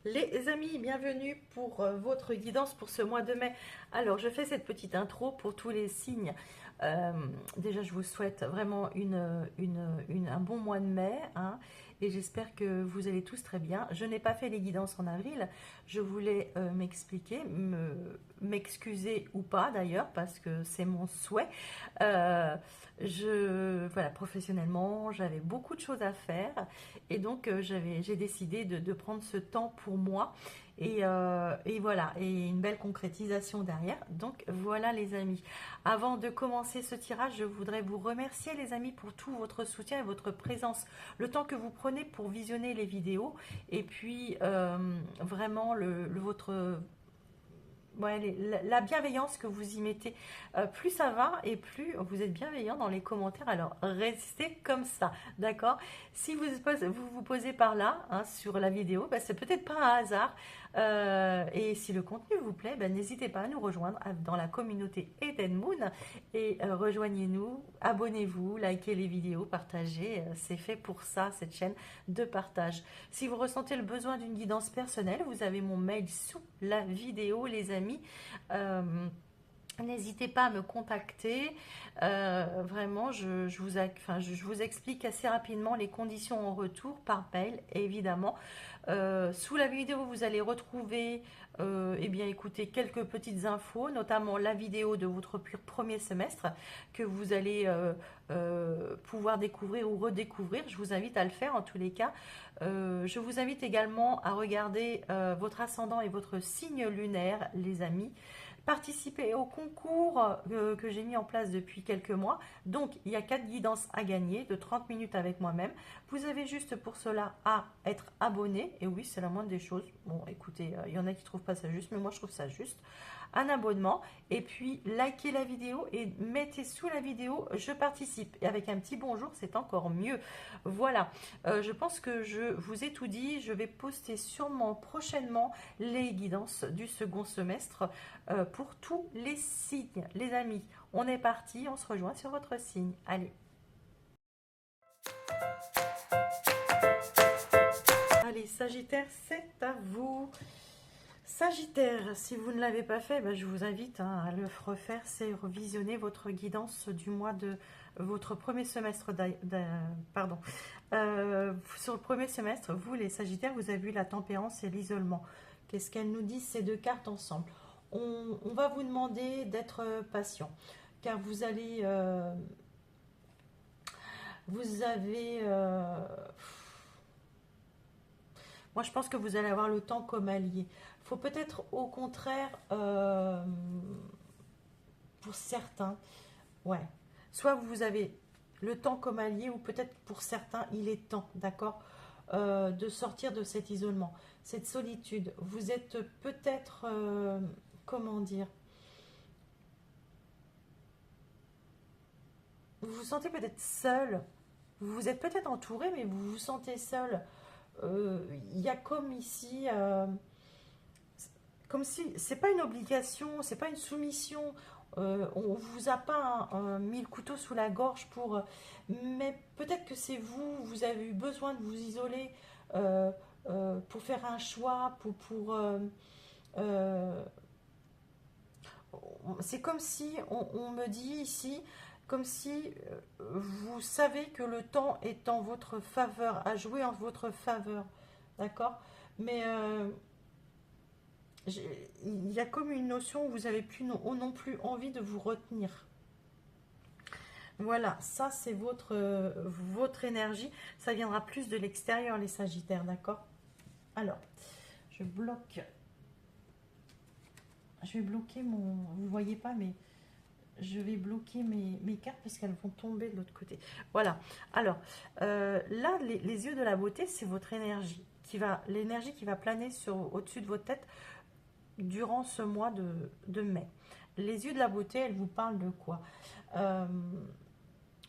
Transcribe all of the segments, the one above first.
Les amis, bienvenue pour votre guidance pour ce mois de mai. Alors, je fais cette petite intro pour tous les signes. Euh, Déjà, je vous souhaite vraiment un bon mois de mai, hein, et j'espère que vous allez tous très bien. Je n'ai pas fait les guidances en avril. Je voulais m'expliquer, m'excuser ou pas d'ailleurs, parce que c'est mon souhait. Euh, voilà, professionnellement, j'avais beaucoup de choses à faire. Et donc, j'ai décidé de prendre ce temps pour moi. Et voilà, et une belle concrétisation derrière. Donc, voilà les amis. Avant de commencer ce tirage, je voudrais vous remercier les amis pour tout votre soutien et votre présence. Le temps que vous prenez pour visionner les vidéos. Et puis, vraiment, votre ouais, la bienveillance que vous y mettez, plus ça va et plus vous êtes bienveillant dans les commentaires. Alors restez comme ça, d'accord? Si vous posez par là, hein, sur la vidéo, bah, c'est peut-être pas un hasard. Et si le contenu vous plaît, bah, n'hésitez pas à nous rejoindre dans la communauté Eden Moon et rejoignez-nous, abonnez-vous, likez les vidéos, partagez. C'est fait pour ça, cette chaîne de partage. Si vous ressentez le besoin d'une guidance personnelle, vous avez mon mail sous la vidéo, les amis. Euh, N'hésitez pas à me contacter. Vraiment, je vous explique assez rapidement les conditions en retour par mail, évidemment. Sous la vidéo, vous allez retrouver, eh bien, écoutez, quelques petites infos, notamment la vidéo de votre premier semestre que vous allez pouvoir découvrir ou redécouvrir. Je vous invite à le faire en tous les cas. Je vous invite également à regarder votre ascendant et votre signe lunaire, les amis. Participer au concours que j'ai mis en place depuis quelques mois. Donc, il y a 4 guidances à gagner de 30 minutes avec moi-même. Vous avez juste pour cela à être abonné. Et oui, c'est la moindre des choses. Bon, écoutez, il y en a qui ne trouvent pas ça juste, mais moi, je trouve ça juste. Un abonnement. Et puis, likez la vidéo et mettez sous la vidéo « Je participe ». Et avec un petit bonjour, c'est encore mieux. Voilà. Je pense que je vous ai tout dit. Je vais poster sûrement prochainement les guidances du second semestre pour tous les signes. Les amis, on est parti, on se rejoint sur votre signe. Allez. Allez, Sagittaire, c'est à vous. Sagittaire, si vous ne l'avez pas fait, ben, je vous invite, hein, à le refaire, c'est revisionner votre guidance du mois de votre premier semestre. Pardon. Sur le premier semestre, vous les Sagittaires, vous avez eu la tempérance et l'isolement. Qu'est-ce qu'elles nous disent ces deux cartes ensemble? On va vous demander d'être patient, car vous allez, vous avez, moi je pense que vous allez avoir le temps comme allié. Il faut peut-être au contraire, pour certains, ouais, soit vous avez le temps comme allié, ou peut-être pour certains, il est temps, d'accord, de sortir de cet isolement, cette solitude. Vous êtes peut-être, comment dire, vous vous sentez peut-être seul, vous êtes peut-être entouré, mais vous vous sentez seul. Il y a comme ici, comme si c'est pas une obligation, c'est pas une soumission. On vous a pas mis le couteau sous la gorge pour, mais peut-être que c'est vous, vous avez eu besoin de vous isoler, euh, pour faire un choix, euh, c'est comme si on me dit ici, comme si vous savez que le temps est en votre faveur, à jouer en votre faveur, d'accord? Mais il y a comme une notion où vous n'avez plus non plus envie de vous retenir. Voilà, ça c'est votre énergie. Ça viendra plus de l'extérieur, les Sagittaires, d'accord? Alors, je bloque. Je vais bloquer mon. Vous ne voyez pas, mais je vais bloquer mes cartes parce qu'elles vont tomber de l'autre côté. Voilà. Alors, là, les yeux de la beauté, c'est votre énergie. L'énergie qui va planer au-dessus de votre tête durant ce mois de mai. Les yeux de la beauté, elles vous parlent de quoi? Euh,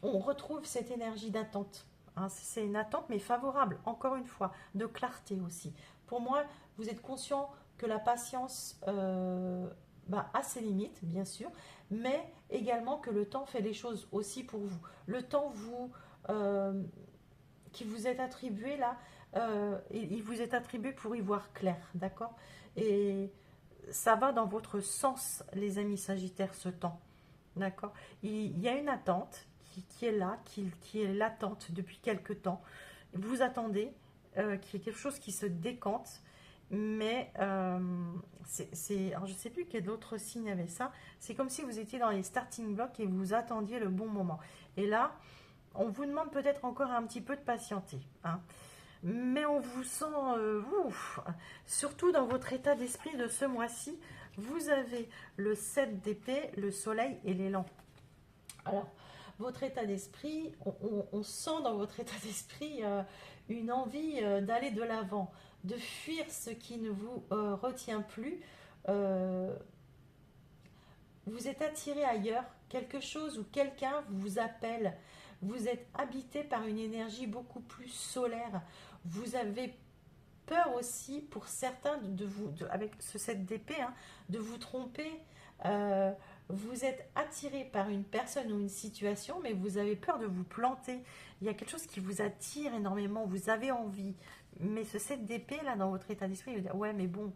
on retrouve cette énergie d'attente. Hein, c'est une attente, mais favorable, encore une fois, de clarté aussi. Pour moi, vous êtes conscient que la patience, a ses limites, bien sûr, mais également que le temps fait les choses aussi pour vous. Le temps qui vous est attribué là, il vous est attribué pour y voir clair, d'accord? Et ça va dans votre sens, les amis Sagittaires, ce temps, d'accord? Il y a une attente qui est là, qui est latente depuis quelque temps. Vous attendez qu'il y ait quelque chose qui se décante, mais alors je ne sais plus quel autre signe avait ça. C'est comme si vous étiez dans les starting blocks et vous attendiez le bon moment. Et là, on vous demande peut-être encore un petit peu de patienter, hein. Mais on vous sent, ouf, surtout dans votre état d'esprit de ce mois-ci, vous avez le 7 d'épée, le soleil et l'élan. Alors, votre état d'esprit, on sent dans votre état d'esprit une envie d'aller de l'avant, de fuir ce qui ne vous retient plus. Euh, vous êtes attiré ailleurs, quelque chose ou quelqu'un vous appelle. Vous êtes habité par une énergie beaucoup plus solaire. Vous avez peur aussi pour certains avec ce 7 d'épée, hein, de vous tromper. Euh, vous êtes attiré par une personne ou une situation, mais vous avez peur de vous planter. Il y a quelque chose qui vous attire énormément, vous avez envie. Mais ce 7 d'épée, là, dans votre état d'esprit, il veut dire, ouais, mais bon,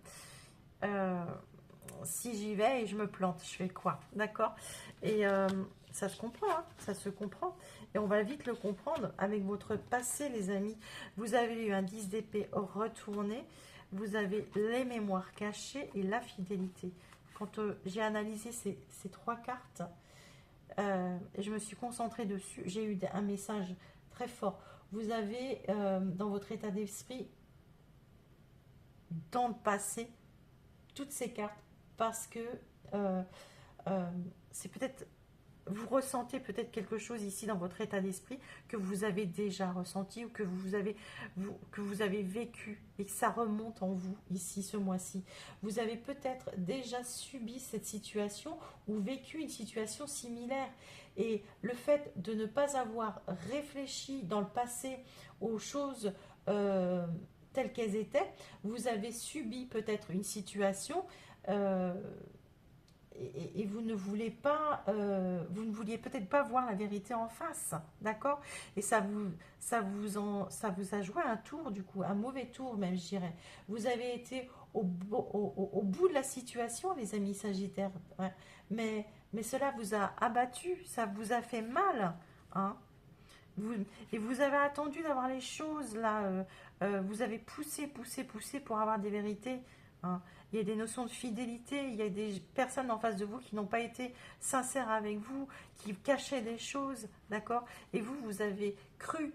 euh, si j'y vais et je me plante, je fais quoi? D'accord? Et ça se comprend, hein, ça se comprend. Et on va vite le comprendre avec votre passé, les amis. Vous avez eu un 10 d'épée retourné, vous avez les mémoires cachées et la fidélité. Quand j'ai analysé ces trois cartes, et je me suis concentrée dessus, j'ai eu un message très fort. Vous avez dans votre état d'esprit, dans le passé, toutes ces cartes parce que euh, euh, c'est peut-être, vous ressentez peut-être quelque chose ici dans votre état d'esprit que vous avez déjà ressenti ou que que vous avez vécu et que ça remonte en vous ici ce mois-ci. Vous avez peut-être déjà subi cette situation ou vécu une situation similaire. Et le fait de ne pas avoir réfléchi dans le passé aux choses telles qu'elles étaient, vous avez subi peut-être une situation euh, et vous ne voulez pas, vous ne vouliez peut-être pas voir la vérité en face, d'accord? Et ça vous a joué un tour du coup, un mauvais tour même, je dirais. Vous avez été au bout de la situation, les amis Sagittaires, ouais. Mais cela vous a abattu, ça vous a fait mal, hein? Vous, et vous avez attendu d'avoir les choses là, vous avez poussé pour avoir des vérités, hein. Il y a des notions de fidélité, il y a des personnes en face de vous qui n'ont pas été sincères avec vous, qui cachaient des choses, d'accord? Et vous, vous avez cru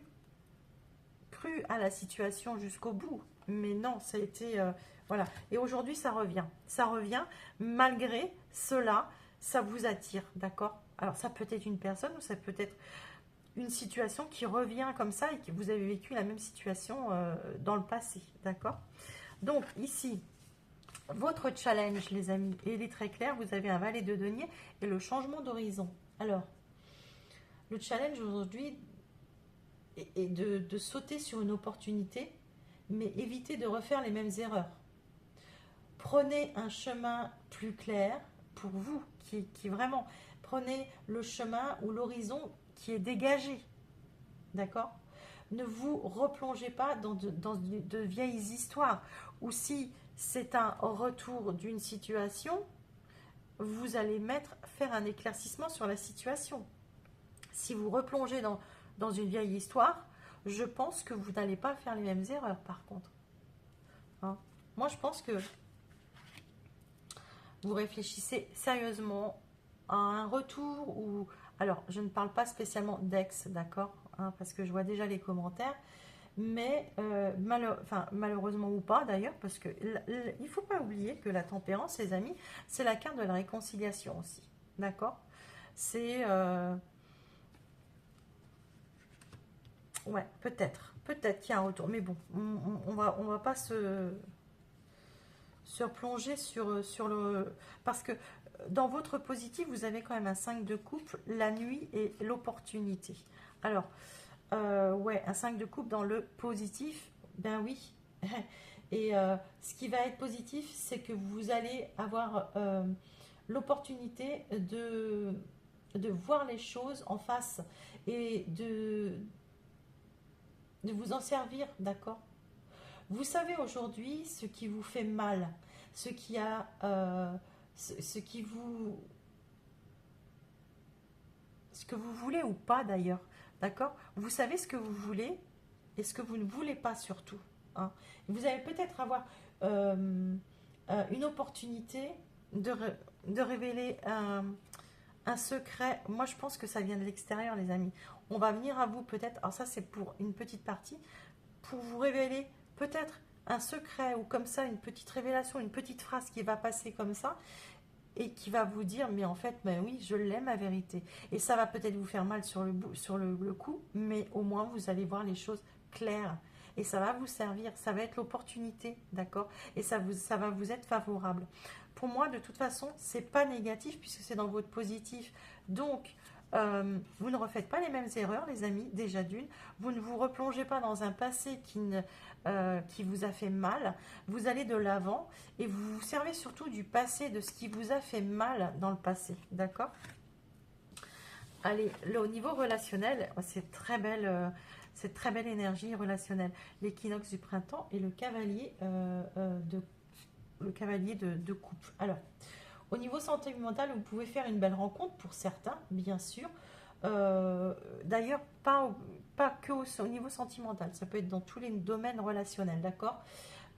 à la situation jusqu'au bout. Mais non, ça a été, voilà. Et aujourd'hui, ça revient, malgré cela, ça vous attire, d'accord? Alors ça peut être une personne ou ça peut être une situation qui revient comme ça et que vous avez vécu la même situation dans le passé, d'accord? Donc ici, votre challenge, les amis, il est très clair. Vous avez un valet de denier et le changement d'horizon. Alors, le challenge aujourd'hui est de sauter sur une opportunité, mais éviter de refaire les mêmes erreurs. Prenez un chemin plus clair pour vous, qui vraiment, prenez le chemin ou l'horizon qui est dégagé, d'accord? Ne vous replongez pas dans de vieilles histoires, ou si c'est un retour d'une situation, vous allez faire un éclaircissement sur la situation. Si vous replongez dans une vieille histoire, je pense que vous n'allez pas faire les mêmes erreurs par contre, hein. Moi je pense que vous réfléchissez sérieusement à un retour ou... Alors, je ne parle pas spécialement d'ex, d'accord, hein, parce que je vois déjà les commentaires, mais malheureusement ou pas d'ailleurs, parce que il ne faut pas oublier que la tempérance, les amis, c'est la carte de la réconciliation aussi, d'accord? C'est... ouais, peut-être qu'il y a un retour, mais bon, on va pas se replonger sur le... Parce que dans votre positif, vous avez quand même un 5 de coupe, la nuit et l'opportunité. Alors, ouais, un 5 de coupe dans le positif, ben oui. Et ce qui va être positif, c'est que vous allez avoir l'opportunité de voir les choses en face et de vous en servir, d'accord? Vous savez aujourd'hui ce qui vous fait mal, ce qui a, ce qui vous, ce que vous voulez ou pas d'ailleurs, d'accord? Vous savez ce que vous voulez et ce que vous ne voulez pas surtout, hein. Vous allez peut-être avoir une opportunité de révéler un secret. Moi, je pense que ça vient de l'extérieur, les amis. On va venir à vous peut-être, alors ça c'est pour une petite partie, pour vous révéler peut-être un secret ou comme ça, une petite révélation, une petite phrase qui va passer comme ça et qui va vous dire, mais en fait, ben oui, je l'aime, ma vérité. Et ça va peut-être vous faire mal sur le coup, mais au moins vous allez voir les choses claires. Et ça va vous servir, ça va être l'opportunité, d'accord? Et ça va vous être favorable. Pour moi, de toute façon, c'est pas négatif puisque c'est dans votre positif. Donc, vous ne refaites pas les mêmes erreurs, les amis, déjà d'une. Vous ne vous replongez pas dans un passé qui vous a fait mal. Vous allez de l'avant et vous vous servez surtout du passé, de ce qui vous a fait mal dans le passé. D'accord? Allez, là, au niveau relationnel, c'est très belle énergie relationnelle. L'équinoxe du printemps et le cavalier de coupe. Alors, au niveau sentimental, vous pouvez faire une belle rencontre pour certains, bien sûr. D'ailleurs, pas que au niveau sentimental, ça peut être dans tous les domaines relationnels, d'accord?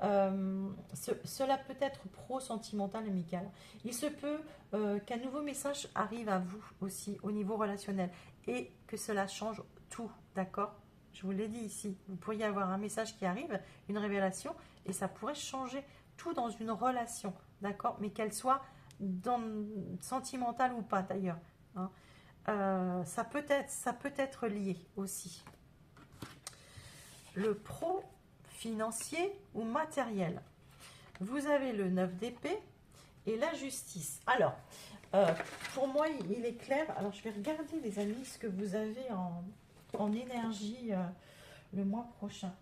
Cela peut être pro-sentimental, amical. Il se peut qu'un nouveau message arrive à vous aussi au niveau relationnel et que cela change tout, d'accord? Je vous l'ai dit ici, vous pourriez avoir un message qui arrive, une révélation, et ça pourrait changer tout dans une relation, d'accord? Mais qu'elle soit sentimentale ou pas d'ailleurs, hein. Ça peut être lié aussi. Le pro financier ou matériel. Vous avez le 9 d'épée et la justice. Alors, pour moi, il est clair. Alors, je vais regarder, les amis, ce que vous avez en énergie le mois prochain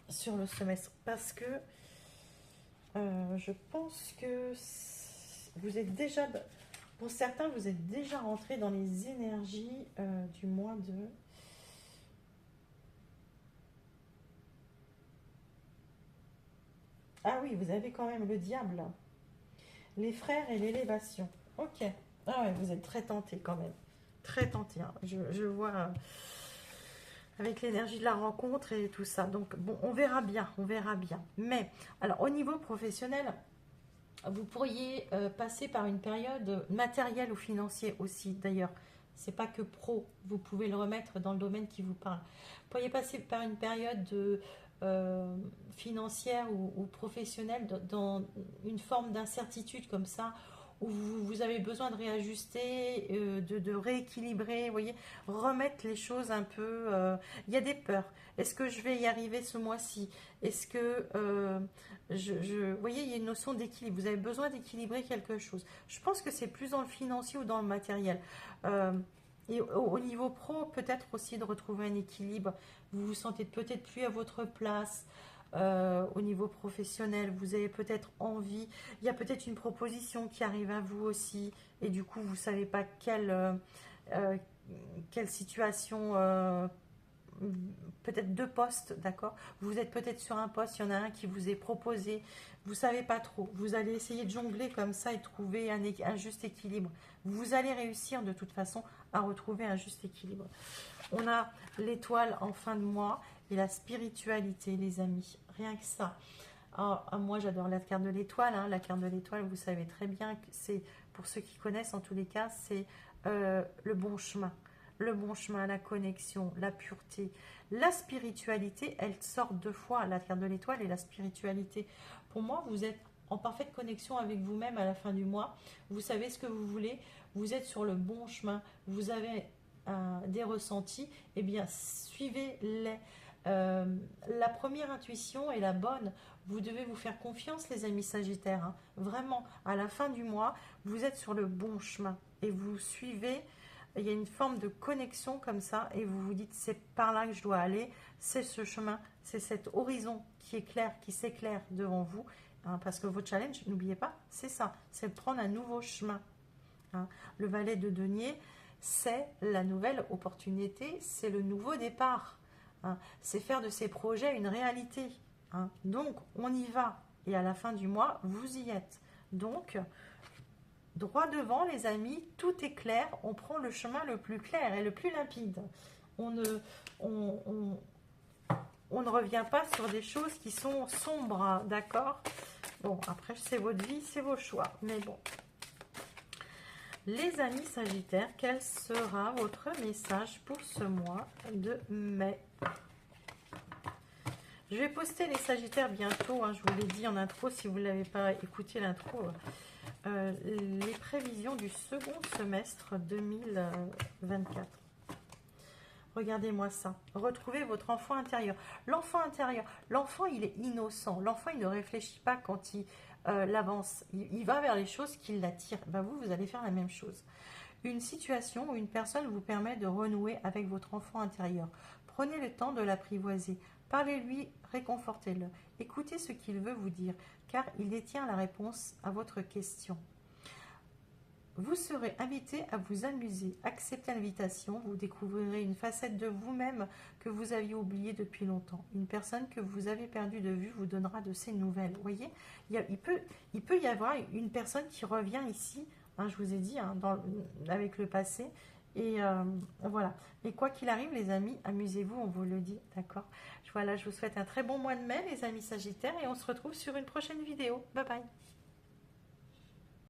sur le semestre. Parce que je pense que vous êtes déjà, pour certains, vous êtes déjà rentré dans les énergies du mois de... Ah oui, vous avez quand même le diable, les frères et l'élévation. Ok. Ah ouais, vous êtes très tenté quand même. Très tenté, hein. Je vois avec l'énergie de la rencontre et tout ça. Donc bon, on verra bien, on verra bien. Mais alors au niveau professionnel, vous pourriez passer par une période matérielle ou financière aussi d'ailleurs. C'est pas que pro, vous pouvez le remettre dans le domaine qui vous parle. Vous pourriez passer par une période financière ou professionnelle dans une forme d'incertitude comme ça, où vous avez besoin de réajuster, de rééquilibrer, vous voyez, remettre les choses un peu. Il y a des peurs. Est-ce que je vais y arriver ce mois-ci? Est-ce que vous voyez, il y a une notion d'équilibre. Vous avez besoin d'équilibrer quelque chose. Je pense que c'est plus dans le financier ou dans le matériel. Euh, et au niveau pro, peut-être aussi de retrouver un équilibre. Vous vous sentez peut-être plus à votre place. Au niveau professionnel, vous avez peut-être envie. Il y a peut-être une proposition qui arrive à vous aussi. Et du coup, vous ne savez pas euh, quelle situation. Peut-être deux postes, d'accord? Vous êtes peut-être sur un poste, il y en a un qui vous est proposé, vous savez pas trop. Vous allez essayer de jongler comme ça et trouver un juste équilibre. Vous allez réussir de toute façon à retrouver un juste équilibre. On a l'étoile en fin de mois et la spiritualité, les amis. Rien que ça. Alors, moi, j'adore la carte de l'étoile, hein. La carte de l'étoile, vous savez très bien que c'est, pour ceux qui connaissent en tous les cas, c'est le bon chemin. Le bon chemin, la connexion, la pureté, la spiritualité, elle sort deux fois, la carte de l'étoile et la spiritualité. Pour moi, vous êtes en parfaite connexion avec vous-même à la fin du mois. Vous savez ce que vous voulez, vous êtes sur le bon chemin, vous avez des ressentis, eh bien, suivez-les. La première intuition est la bonne. Vous devez vous faire confiance, les amis Sagittaires, hein. Vraiment, à la fin du mois, vous êtes sur le bon chemin et vous suivez. Il y a une forme de connexion comme ça et vous vous dites c'est par là que je dois aller, c'est ce chemin, c'est cet horizon qui est clair, qui s'éclaire devant vous, hein, parce que votre challenge, n'oubliez pas, c'est ça, c'est de prendre un nouveau chemin, hein. Le valet de denier, c'est la nouvelle opportunité, c'est le nouveau départ. hein. C'est faire de ces projets une réalité, hein. Donc, on y va. Et à la fin du mois, vous y êtes. Donc, droit devant, les amis, tout est clair. On prend le chemin le plus clair et le plus limpide. On ne, on ne revient pas sur des choses qui sont sombres, hein, d'accord? Bon, après, c'est votre vie, c'est vos choix. Mais bon. Les amis Sagittaires, quel sera votre message pour ce mois de mai? Je vais poster les Sagittaires bientôt, hein, je vous l'ai dit en intro, si vous ne l'avez pas écouté l'intro, les prévisions du second semestre 2024. Regardez-moi ça. Retrouvez votre enfant intérieur. L'enfant intérieur, l'enfant, il est innocent. L'enfant, il ne réfléchit pas quand il avance. Il va vers les choses qui l'attirent. Ben vous allez faire la même chose. Une situation ou une personne vous permet de renouer avec votre enfant intérieur. Prenez le temps de l'apprivoiser. Parlez-lui, réconfortez-le. Écoutez ce qu'il veut vous dire, car il détient la réponse à votre question. Vous serez invité à vous amuser. Acceptez l'invitation, vous découvrirez une facette de vous-même que vous aviez oubliée depuis longtemps. Une personne que vous avez perdue de vue vous donnera de ses nouvelles. Vous voyez, il peut y avoir une personne qui revient ici, hein, je vous ai dit, hein, avec le passé. Et voilà. Et quoi qu'il arrive, les amis, amusez-vous, on vous le dit, d'accord? Voilà, je vous souhaite un très bon mois de mai, les amis Sagittaires, et on se retrouve sur une prochaine vidéo. Bye bye.